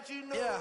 Yeah,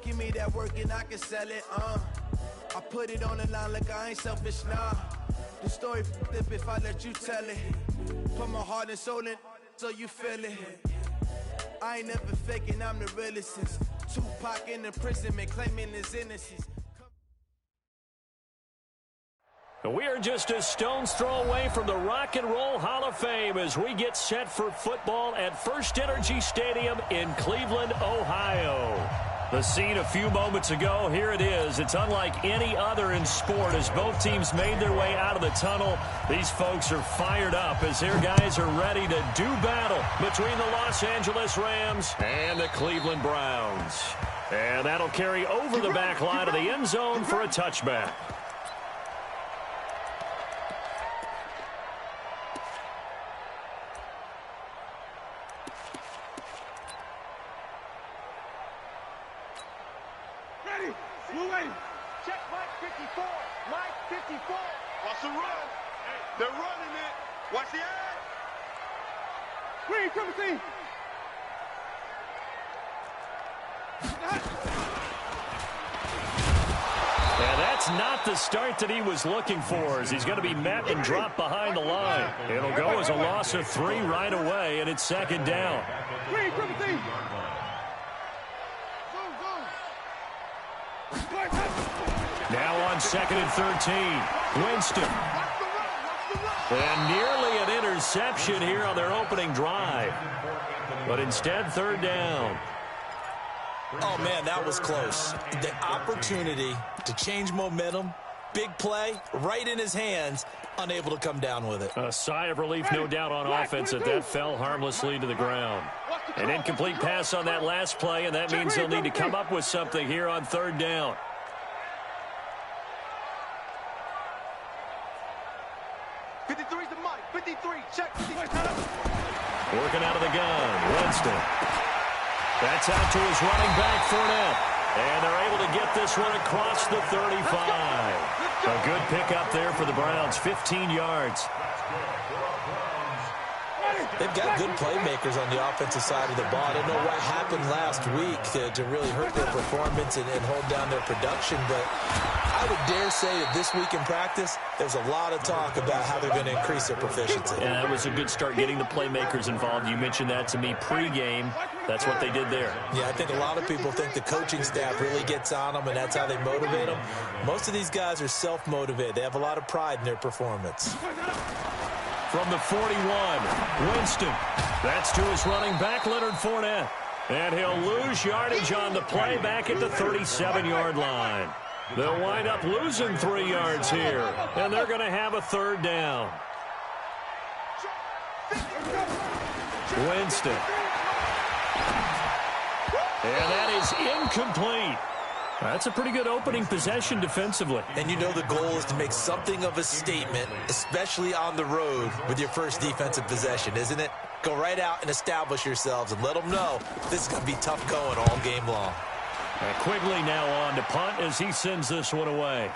give me that work and I can sell it, I put it on the line like I ain't selfish, nah. The story flip if I let you tell it. Put my heart and soul in so you feel it. I ain't never faking, I'm the realest since Tupac in the imprisonment claiming his innocence. We are just a stone's throw away from the Rock and Roll Hall of Fame as we get set for football at First Energy Stadium in Cleveland, Ohio. The scene a few moments ago, here it is. It's unlike any other in sport as both teams made their way out of the tunnel. These folks are fired up as their guys are ready to do battle between the Los Angeles Rams and the Cleveland Browns. And that'll carry over the back line of the end zone for a touchback. Check Mike 54. Mike 54. Watch the run. They're running it. Watch the eye. Green, come see. And that's not the start that he was looking for as he's going to be met and dropped behind the line. It'll go as a loss of 3 right away, and it's second down. Green, come see. Now on second and 13, Winston. And nearly an interception here on their opening drive. But instead, third down. Oh, man, that was close. The opportunity to change momentum, big play, right in his hands, unable to come down with it. A sigh of relief, no doubt, on offense that fell harmlessly to the ground. An incomplete pass on that last play, and that means they'll need to come up with something here on third down. Working out of the gun, Winston. That's out to his running back, Fournette. And they're able to get this one across the 35. A good pickup there for the Browns, 15 yards. They've got good playmakers on the offensive side of the ball. I don't know what happened last week to really hurt their performance and hold down their production, but I would dare say that this week in practice, there's a lot of talk about how they're going to increase their proficiency. Yeah, that was a good start getting the playmakers involved. You mentioned that to me pregame. That's what they did there. Yeah, I think a lot of people think the coaching staff really gets on them, and that's how they motivate them. Most of these guys are self-motivated. They have a lot of pride in their performance. From the 41, Winston. That's to his running back, Leonard Fournette. And he'll lose yardage on the play back at the 37-yard line. They'll wind up losing 3 yards here, and they're going to have a third down. Winston. And that is incomplete. That's a pretty good opening possession defensively. And you know the goal is to make something of a statement, especially on the road with your first defensive possession, isn't it? Go right out and establish yourselves and let them know this is going to be tough going all game long. And Quigley now on to punt as he sends this one away.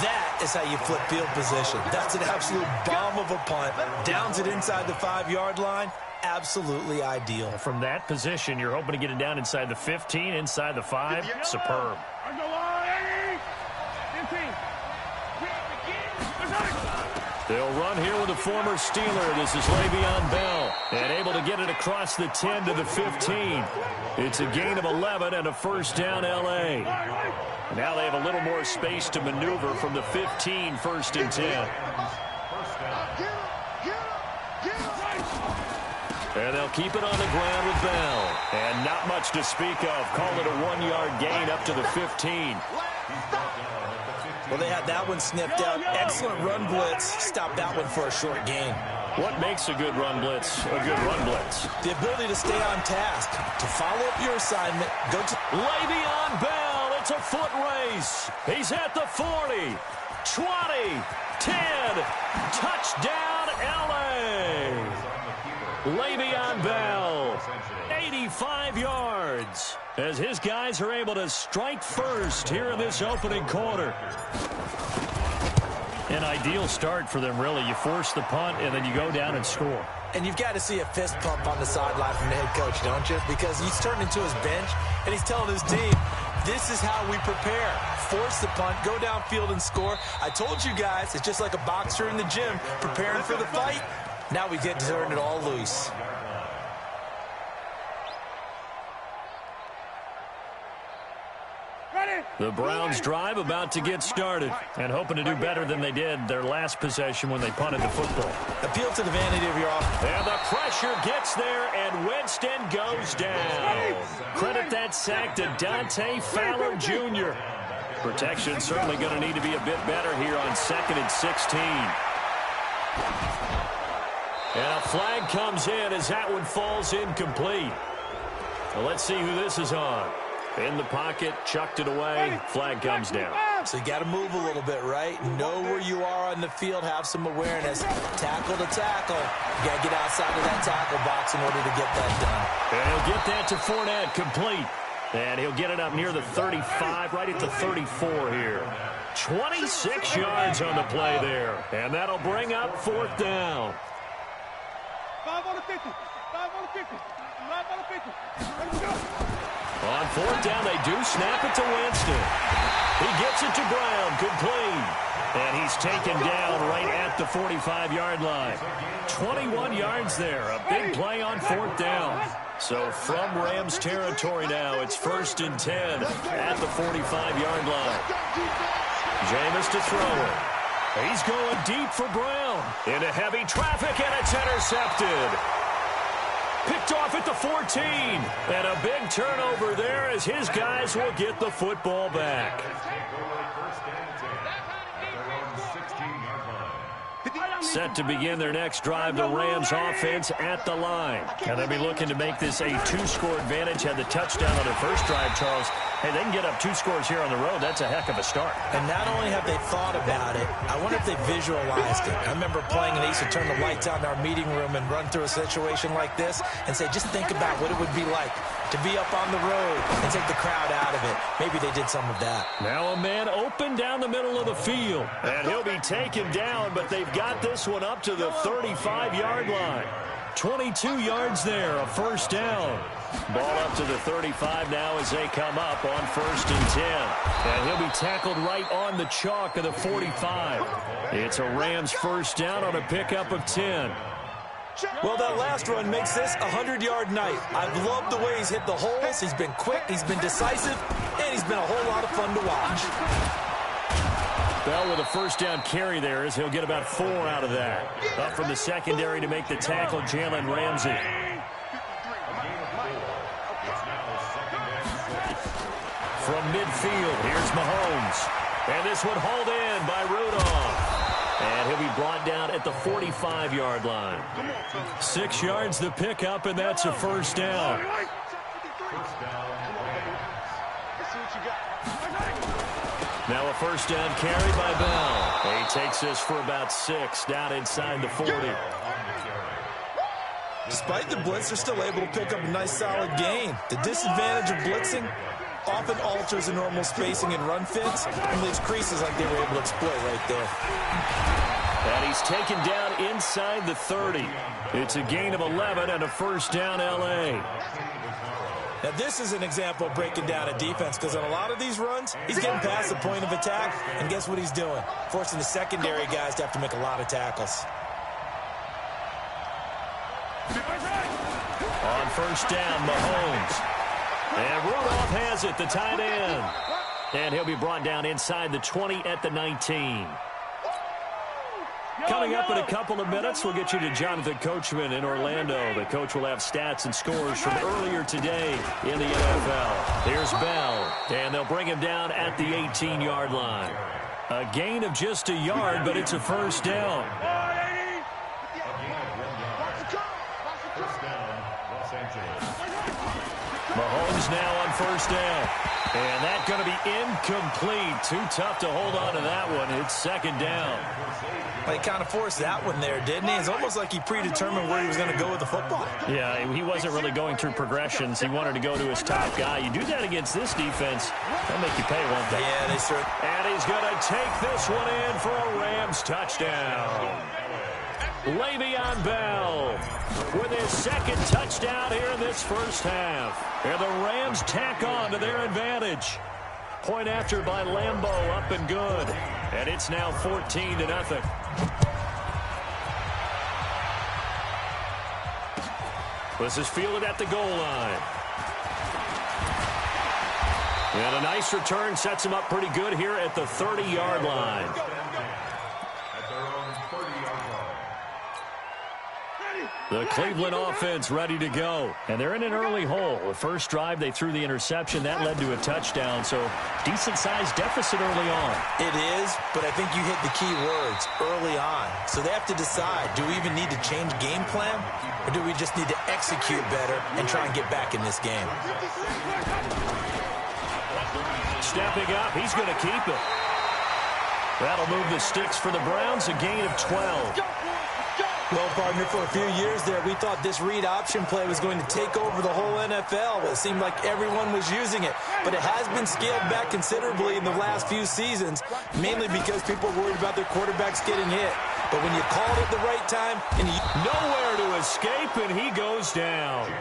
That is how you flip field position. That's an absolute bomb of a punt. Downs it inside the 5-yard line. Absolutely ideal. From that position, you're hoping to get it down inside the 15, inside the 5. Superb. They'll run here with a former Steeler. This is Le'Veon Bell. And able to get it across the 10 to the 15. It's a gain of 11 and a first down, L.A. Now they have a little more space to maneuver from the 15, first and 10. And they'll keep it on the ground with Bell. And not much to speak of. Call it a 1-yard gain up to the 15. Well, they had that one snipped out. Excellent run blitz. Stop that one for a short gain. What makes a good run blitz a good run blitz? The ability to stay on task. To follow up your assignment, go to Le'Veon Bell. It's a foot race. He's at the 40, 20, 10. Touchdown, L.A. Le'Veon Bell, 85 yards, as his guys are able to strike first here in this opening quarter. An ideal start for them, really. You force the punt, and then you go down and score. And you've got to see a fist pump on the sideline from the head coach, don't you? Because he's turned into his bench, and he's telling his team, this is how we prepare. Force the punt, go downfield and score. I told you guys, it's just like a boxer in the gym preparing for the fight. Now we get to turn it all loose. The Browns drive about to get started and hoping to do better than they did their last possession when they punted the football. Appeal to the vanity of your offense. And the pressure gets there, and Winston goes down. Credit that sack to Dante Fowler Jr. Protection certainly going to need to be a bit better here on 2nd and 16. And a flag comes in as that one falls incomplete. Well, let's see who this is on. In the pocket, chucked it away, flag comes down. So you got to move a little bit, right? Know where you are on the field, have some awareness. Tackle to tackle. You got to get outside of that tackle box in order to get that done. And he'll get that to Fournette, complete. And he'll get it up near the 35, right at the 34 here. 26 yards on the play there. And that'll bring up 4th down. 5 on the 50. 5 on the 50. 5 on the 50. Let's go. On 4th down, they do snap it to Winston. He gets it to Brown, complete. And he's taken down right at the 45-yard line. 21 yards there, a big play on 4th down. So from Rams territory now, it's 1st and 10 at the 45-yard line. Jameis to throw it. He's going deep for Brown. Into heavy traffic, and it's intercepted. Picked off at the 14. And a big turnover there as his guys will get the football back. Set to begin their next drive, the Rams offense at the line. And they'll be looking to make this a 2-score advantage. Had the touchdown on their first drive, Charles. Hey, they can get up 2 scores here on the road. That's a heck of a start. And not only have they thought about it, I wonder if they visualized it. I remember playing, and they used to turn the lights on in our meeting room and run through a situation like this and say, just think about what it would be like to be up on the road and take the crowd out of it. Maybe they did some of that. Now a man open down the middle of the field. And he'll be taken down, but they've got this one up to the 35-yard line. 22 yards there, a 1st down. Ball up to the 35 now as they come up on 1st and 10. And he'll be tackled right on the chalk of the 45. It's a Rams 1st down on a pickup of 10. Well, that last run makes this a 100-yard night. I've loved the way he's hit the holes. He's been quick, he's been decisive, and he's been a whole lot of fun to watch. Bell with a 1st down carry there as he'll get about 4 out of that. Up from the secondary to make the tackle, Jalen Ramsey. From midfield, here's Mahomes. And this one hauled in by Rudolph. And he'll be brought down at the 45-yard line. 6 yards the pickup, and that's a 1st down. Now a 1st down carry by Bell. He takes this for about 6 down inside the 40. Despite the blitz, they're still able to pick up a nice solid gain. The disadvantage of blitzing often alters the normal spacing and run fits and leaves creases like they were able to exploit right there. And he's taken down inside the 30. It's a gain of 11 and a 1st down L.A. Now this is an example of breaking down a defense, because on a lot of these runs, he's getting past the point of attack, and guess what he's doing? Forcing the secondary guys to have to make a lot of tackles. On 1st down, Mahomes. And Rudolph has it, the tight end. And he'll be brought down inside the 20 at the 19. Coming up in a couple of minutes, we'll get you to Jonathan Coachman in Orlando. The coach will have stats and scores from earlier today in the NFL. Here's Bell, and they'll bring him down at the 18-yard line. A gain of just a yard, but it's a 1st down. Mahomes now on 1st down. And that's going to be incomplete. Too tough to hold on to that one. It's 2nd down. Well, he kind of forced that one there, didn't he? It's almost like he predetermined where he was going to go with the football. Yeah, he wasn't really going through progressions. He wanted to go to his top guy. You do that against this defense, they'll make you pay, won't they? Yeah, they certainly. And he's going to take this one in for a Rams touchdown. Le'Veon Bell with his second touchdown here in this first half. And the Rams tack on to their advantage. Point after by Lambeau, up and good. And it's now 14-0. This is fielded at the goal line. And a nice return sets him up pretty good here at the 30-yard line. The Cleveland offense ready to go. And they're in an early hole. The first drive, they threw the interception. That led to a touchdown, so decent-sized deficit early on. It is, but I think you hit the key words, early on. So they have to decide, do we even need to change game plan, or do we just need to execute better and try and get back in this game? Stepping up, he's going to keep it. That'll move the sticks for the Browns, a gain of 12. Well, partner, for a few years there, we thought this read option play was going to take over the whole NFL. It seemed like everyone was using it. But it has been scaled back considerably in the last few seasons, mainly because people are worried about their quarterbacks getting hit. But when you call it at the right time, and nowhere to escape, and he goes down.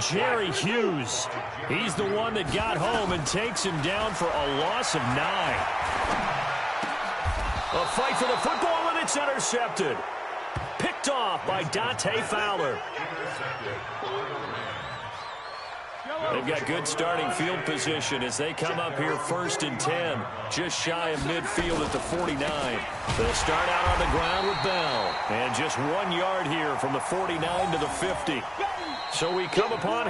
Jerry Hughes, he's the one that got home and takes him down for a loss of 9. A fight for the football, and it's intercepted. Picked off by Dante Fowler. They've got good starting field position as they come up here 1st and 10, just shy of midfield at the 49. They'll start out on the ground with Bell, and just 1 yard here from the 49 to the 50. So we come upon